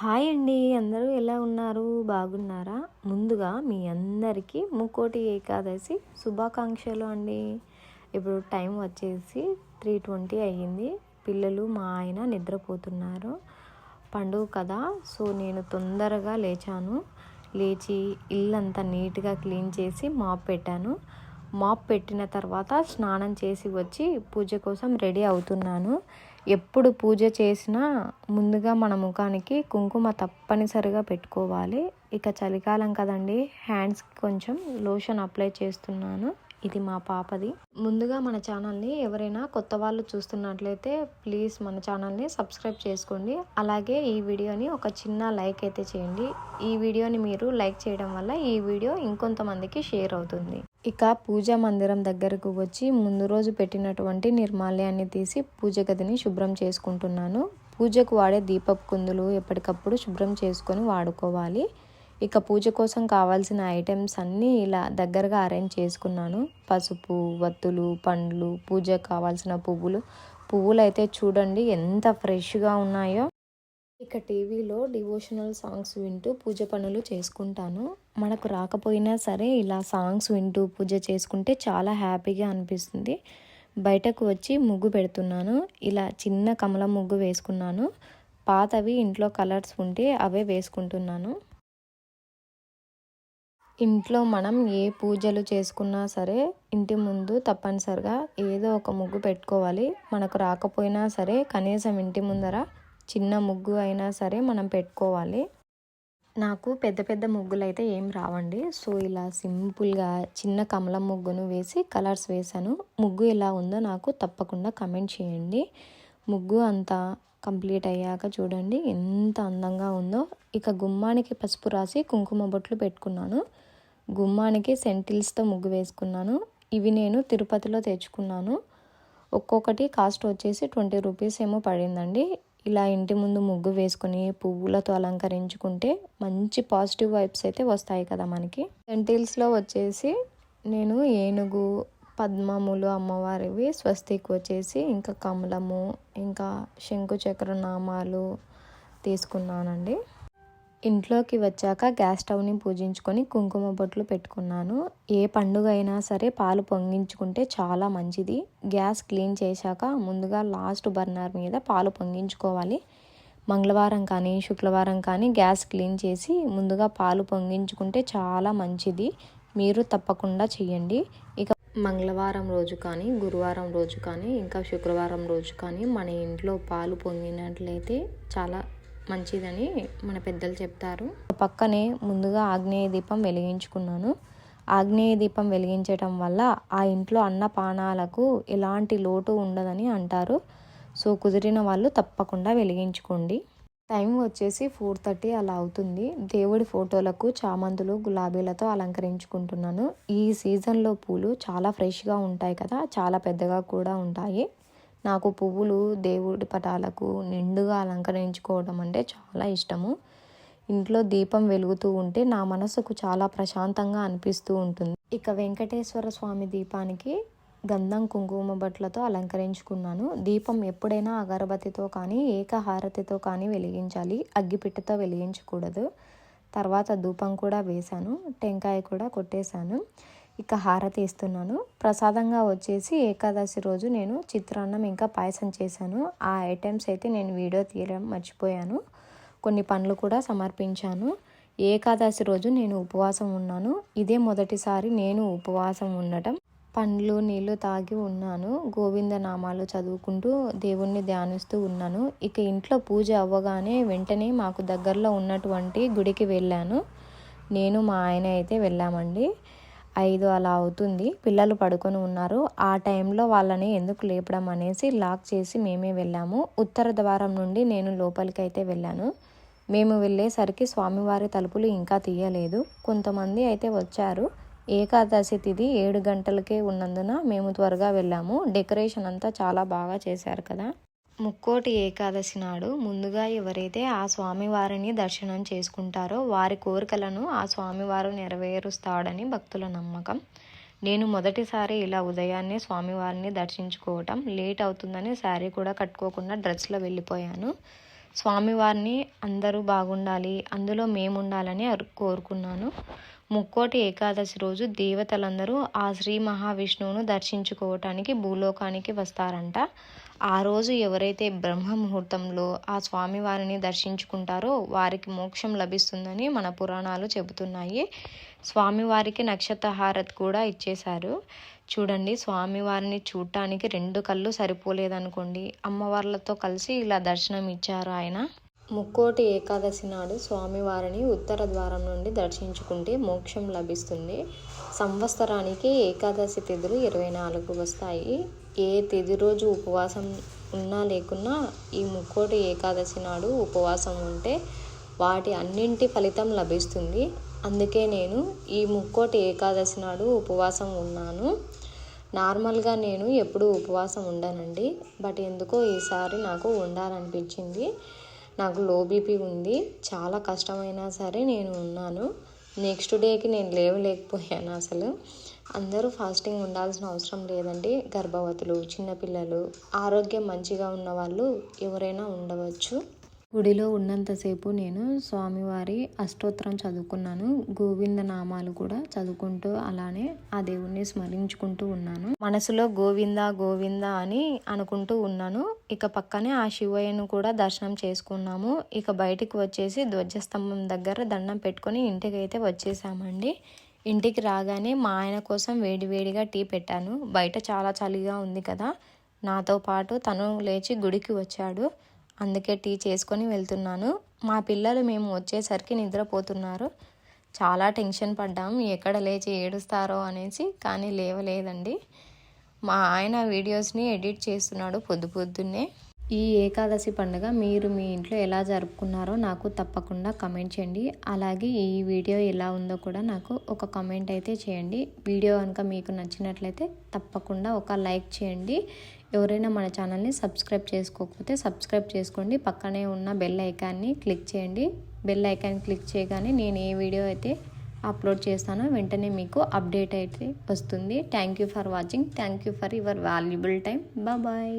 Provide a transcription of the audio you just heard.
Hi అండి. అందరూ ఎలా ఉన్నారు? బాగున్నారా? ముందుగా మీ అందరికీ ముక్కోటి ఏకాదశి శుభాకాంక్షలు అండి. ఇప్పుడు టైం వచ్చేసి 3:20 అయ్యింది. పిల్లలు మా ఆయన నిద్రపోతున్నారు. పండుగ కదా, సో నేను తొందరగా లేచాను. లేచి ఇల్లంతా నీట్గా క్లీన్ చేసి మాప్ పెట్టాను. మాప్ పెట్టిన తర్వాత స్నానం చేసి వచ్చి పూజ కోసం రెడీ అవుతున్నాను. ఎప్పుడు పూజ చేసినా ముందుగా మన ముఖానికి కుంకుమ తప్పనిసరిగా పెట్టుకోవాలి. ఇక చలికాలం కదండి, హ్యాండ్స్కి కొంచెం లోషన్ అప్లై చేస్తున్నాను. ఇది మా పాపది. ముందుగా మన ఛానల్ని ఎవరైనా కొత్త వాళ్ళు చూస్తున్నట్లయితే ప్లీజ్ మన ఛానల్ని సబ్స్క్రైబ్ చేసుకోండి. అలాగే ఈ వీడియోని ఒక చిన్న లైక్ అయితే చేయండి. ఈ వీడియోని మీరు లైక్ చేయడం వల్ల ఈ వీడియో ఇంకొంతమందికి షేర్ అవుతుంది. ఇక పూజా మందిరం దగ్గరకు వచ్చి ముందు రోజు పెట్టినటువంటి నిర్మాల్యాన్ని తీసి పూజ గదిని శుభ్రం చేసుకుంటున్నాను. పూజకు వాడే దీపపు కుందులు ఎప్పటికప్పుడు శుభ్రం చేసుకొని వాడుకోవాలి. ఇక పూజ కోసం కావాల్సిన ఐటమ్స్ అన్నీ ఇలా దగ్గరగా అరేంజ్ చేసుకున్నాను. పసుపు, వత్తులు, పండ్లు, పూజకు కావాల్సిన పువ్వులు అయితే చూడండి ఎంత ఫ్రెష్గా ఉన్నాయో. ఇక టీవీలో డివోషనల్ సాంగ్స్ వింటూ పూజ పనులు చేసుకుంటాను. మనకు రాకపోయినా సరే ఇలా సాంగ్స్ వింటూ పూజ చేసుకుంటే చాలా హ్యాపీగా అనిపిస్తుంది. బయటకు వచ్చి ముగ్గు పెడుతున్నాను. ఇలా చిన్న కమలం ముగ్గు వేసుకున్నాను. పాతవి ఇంట్లో కలర్స్ ఉంటే అవే వేసుకుంటున్నాను. ఇంట్లో మనం ఏ పూజలు చేసుకున్నా సరే ఇంటి ముందు తప్పనిసరిగా ఏదో ఒక ముగ్గు పెట్టుకోవాలి. మనకు రాకపోయినా సరే కనీసం ఇంటి ముందర చిన్న ముగ్గు అయినా సరే మనం పెట్టుకోవాలి. నాకు పెద్ద పెద్ద ముగ్గులు అయితే ఏం రావండి. సో ఇలా సింపుల్గా చిన్న కమలం ముగ్గును వేసి కలర్స్ వేశాను. ముగ్గు ఎలా ఉందో నాకు తప్పకుండా కమెంట్ చేయండి. ముగ్గు అంతా కంప్లీట్ అయ్యాక చూడండి ఎంత అందంగా ఉందో. ఇక గుమ్మానికి పసుపు రాసి కుంకుమ బొట్లు పెట్టుకున్నాను. గుమ్మానికి సెంటిల్స్తో ముగ్గు వేసుకున్నాను. ఇవి నేను తిరుపతిలో తెచ్చుకున్నాను. ఒక్కొక్కటి కాస్ట్ వచ్చేసి 20 రూపీస్ ఏమో పడిందండి. ఇలా ఇంటి ముందు ముగ్గు వేసుకొని పువ్వులతో అలంకరించుకుంటే మంచి పాజిటివ్ వైబ్స్ అయితే వస్తాయి కదా మనకి. సెంటిల్స్లో వచ్చేసి నేను ఏనుగు, పద్మములు అమ్మవారివి, స్వస్తిక్ వచ్చేసి ఇంకా కమలము, ఇంకా శంకు చక్ర నామాలు తీసుకున్నానండి. ఇంట్లోకి వచ్చాక గ్యాస్ స్టవ్ని పూజించుకొని కుంకుమ బొట్లు పెట్టుకున్నాను. ఏ పండుగ అయినా సరే పాలు పొంగించుకుంటే చాలా మంచిది. గ్యాస్ క్లీన్ చేశాక ముందుగా లాస్ట్ బర్నర్ మీద పాలు పొంగించుకోవాలి. మంగళవారం కానీ శుక్రవారం కానీ గ్యాస్ క్లీన్ చేసి ముందుగా పాలు పొంగించుకుంటే చాలా మంచిది. మీరు తప్పకుండా చేయండి. ఇక మంగళవారం రోజు కానీ, గురువారం రోజు కానీ, ఇంకా శుక్రవారం రోజు కానీ మన ఇంట్లో పాలు పొంగినట్లయితే చాలా మంచిదని మన పెద్దలు చెప్తారు. పక్కనే ముందుగా ఆగ్నేయ దీపం వెలిగించుకున్నాను. ఆగ్నేయ దీపం వెలిగించటం వల్ల ఆ ఇంట్లో అన్నపానాలకు ఎలాంటి లోటు ఉండదని అంటారు. సో కుదిరిన వాళ్ళు తప్పకుండా వెలిగించుకోండి. టైం వచ్చేసి 4:30 అలా అవుతుంది. దేవుడి ఫోటోలకు చామంతులు, గులాబీలతో అలంకరించుకుంటున్నాను. ఈ సీజన్లో పూలు చాలా ఫ్రెష్గా ఉంటాయి కదా, చాలా పెద్దగా కూడా ఉంటాయి. నాకు పువ్వులు దేవుడి పటాలకు నిండుగా అలంకరించుకోవడం అంటే చాలా ఇష్టము. ఇంట్లో దీపం వెలుగుతూ ఉంటే నా మనసుకు చాలా ప్రశాంతంగా అనిపిస్తూ ఉంటుంది. ఇక వెంకటేశ్వర స్వామి దీపానికి గంధం కుంకుమ బట్లతో అలంకరించుకున్నాను. దీపం ఎప్పుడైనా అగరబత్తితో కానీ ఏకహారతితో కానీ వెలిగించాలి, అగ్గిపెట్టెతో వెలిగించకూడదు. తర్వాత ధూపం కూడా వేశాను, టెంకాయ కూడా కొట్టేశాను. ఇక హారతి ఇస్తున్నాను. ప్రసాదంగా వచ్చేసి ఏకాదశి రోజు నేను చిత్రాన్నం ఇంకా పాయసం చేశాను. ఆ ఐటమ్స్ అయితే నేను వీడియో తీయడం మర్చిపోయాను. కొన్ని పండ్లు కూడా సమర్పించాను. ఏకాదశి రోజు నేను ఉపవాసం ఉన్నాను. ఇదే మొదటిసారి నేను ఉపవాసం ఉండటం. పండ్లు నీళ్లు తాగి ఉన్నాను. గోవింద నామాలు చదువుకుంటూ దేవుణ్ణి ధ్యానిస్తూ ఉన్నాను. ఇక ఇంట్లో పూజ అవ్వగానే వెంటనే మాకు దగ్గరలో ఉన్నటువంటి గుడికి వెళ్ళాను. నేను మా ఆయన అయితే వెళ్ళామండి. 5 అలా అవుతుంది. పిల్లలు పడుకొని ఉన్నారు. ఆ టైంలో వాళ్ళని ఎందుకు లేపడం అనేసి లాక్ చేసి మేమే వెళ్ళాము. ఉత్తర ద్వారం నుండి నేను లోపలికి అయితే వెళ్ళాను. మేము వెళ్ళేసరికి స్వామివారి తలుపులు ఇంకా తీయలేదు. కొంతమంది అయితే వచ్చారు. ఏకాదశి తిథి 7 గంటలకే ఉన్నందున మేము త్వరగా వెళ్ళాము. డెకరేషన్ అంతా చాలా బాగా చేశారు కదా. ముక్కోటి ఏకాదశి నాడు ముందుగా ఎవరైతే ఆ స్వామివారిని దర్శనం చేసుకుంటారో వారి కోరికలను ఆ స్వామివారు నెరవేరుస్తాడని భక్తుల నమ్మకం. నేను మొదటిసారి ఇలా ఉదయాన్నే స్వామివారిని దర్శించుకోవటం లేట్ అవుతుందని శారీ కూడా కట్టుకోకుండా డ్రెస్లో వెళ్ళిపోయాను. స్వామివారిని అందరూ బాగుండాలి, అందులో మేము ఉండాలని కోరుకున్నాను. ముక్కోటి ఏకాదశి రోజు దేవతలందరూ ఆ శ్రీ మహావిష్ణువును దర్శించుకోవటానికి భూలోకానికి వస్తారంట. ఆ రోజు ఎవరైతే బ్రహ్మ ముహూర్తంలో ఆ స్వామివారిని దర్శించుకుంటారో వారికి మోక్షం లభిస్తుందని మన పురాణాలు చెబుతున్నాయి. స్వామివారికి నక్షత్ర హారతి కూడా ఇచ్చేశారు. చూడండి, స్వామివారిని చూడటానికి 2 కళ్ళు సరిపోలేదనుకోండి, అమ్మవార్లతో కలిసి ఇలా దర్శనం ఇచ్చారు ఆయన. ముక్కోటి ఏకాదశి నాడు స్వామివారిని ఉత్తర ద్వారం నుండి దర్శించుకుంటే మోక్షం లభిస్తుంది. సంవత్సరానికి ఏకాదశి తిథులు 24 వస్తాయి. ఏ తిథి రోజు ఉపవాసం ఉన్నా లేకున్నా ఈ ముక్కోటి ఏకాదశి నాడు ఉపవాసం ఉంటే వాటి అన్నింటి ఫలితం లభిస్తుంది. అందుకే నేను ఈ ముక్కోటి ఏకాదశి నాడు ఉపవాసం ఉన్నాను. నార్మల్గా నేను ఎప్పుడూ ఉపవాసం ఉండనండి, బట్ ఎందుకో ఈసారి నాకు ఉండాలనిపించింది. నాకు లో బీపీ ఉంది, చాలా కష్టమైనా సరే నేను ఉన్నాను. నెక్స్ట్ డేకి నేను లేవలేకపోయాను. అసలు అందరూ ఫాస్టింగ్ ఉండాల్సిన అవసరం లేదండి. గర్భవతులు, చిన్నపిల్లలు, ఆరోగ్యం మంచిగా ఉన్న వాళ్ళు ఎవరైనా ఉండవచ్చు. గుడిలో ఉన్నంతసేపు నేను స్వామివారి అష్టోత్తరం చదువుకున్నాను. గోవింద నామాలు కూడా చదువుకుంటూ అలానే ఆ దేవుణ్ణి స్మరించుకుంటూ ఉన్నాను. మనసులో గోవింద గోవింద అని అనుకుంటూ ఉన్నాను. ఇక పక్కనే ఆ శివయ్యను కూడా దర్శనం చేసుకున్నాము. ఇక బయటికి వచ్చేసి ధ్వజస్తంభం దగ్గర దండం పెట్టుకొని ఇంటికి అయితే వచ్చేసామండి. ఇంటికి రాగానే మా ఆయన కోసం వేడివేడిగా టీ పెట్టాను. బయట చాలా చలిగా ఉంది కదా, నాతో పాటు తను లేచి గుడికి వచ్చాడు. అందుకే టీ చేసుకొని వెళ్తున్నాను. మా పిల్లలు మేము వచ్చేసరికి నిద్రపోతున్నారు. చాలా టెన్షన్ పడ్డాము, ఎక్కడ లేచి ఏడుస్తారో అనేసి, కానీ లేవలేదండి. మా ఆయన వీడియోస్ని ఎడిట్ చేస్తున్నాడు పొద్దున్నే. ఈ ఏకాదశి పండుగ మీరు మీ ఇంట్లో ఎలా జరుపుకున్నారో నాకు తప్పకుండా కమెంట్ చేయండి. అలాగే ఈ వీడియో ఎలా ఉందో కూడా నాకు ఒక కమెంట్ అయితే చేయండి. వీడియో కనుక మీకు నచ్చినట్లయితే తప్పకుండా ఒక లైక్ చేయండి. ఎవరైనా మన ఛానల్ని సబ్స్క్రైబ్ చేసుకోకపోతే సబ్స్క్రైబ్ చేసుకోండి. పక్కనే ఉన్న బెల్ ఐకాన్ని క్లిక్ చేయండి. బెల్ ఐకాన్ క్లిక్ చేయగానే నేను ఏ వీడియో అయితే అప్లోడ్ చేస్తానో వెంటనే మీకు అప్డేట్ అయితే వస్తుంది. Thank you for watching. Thank you for your valuable time. Bye.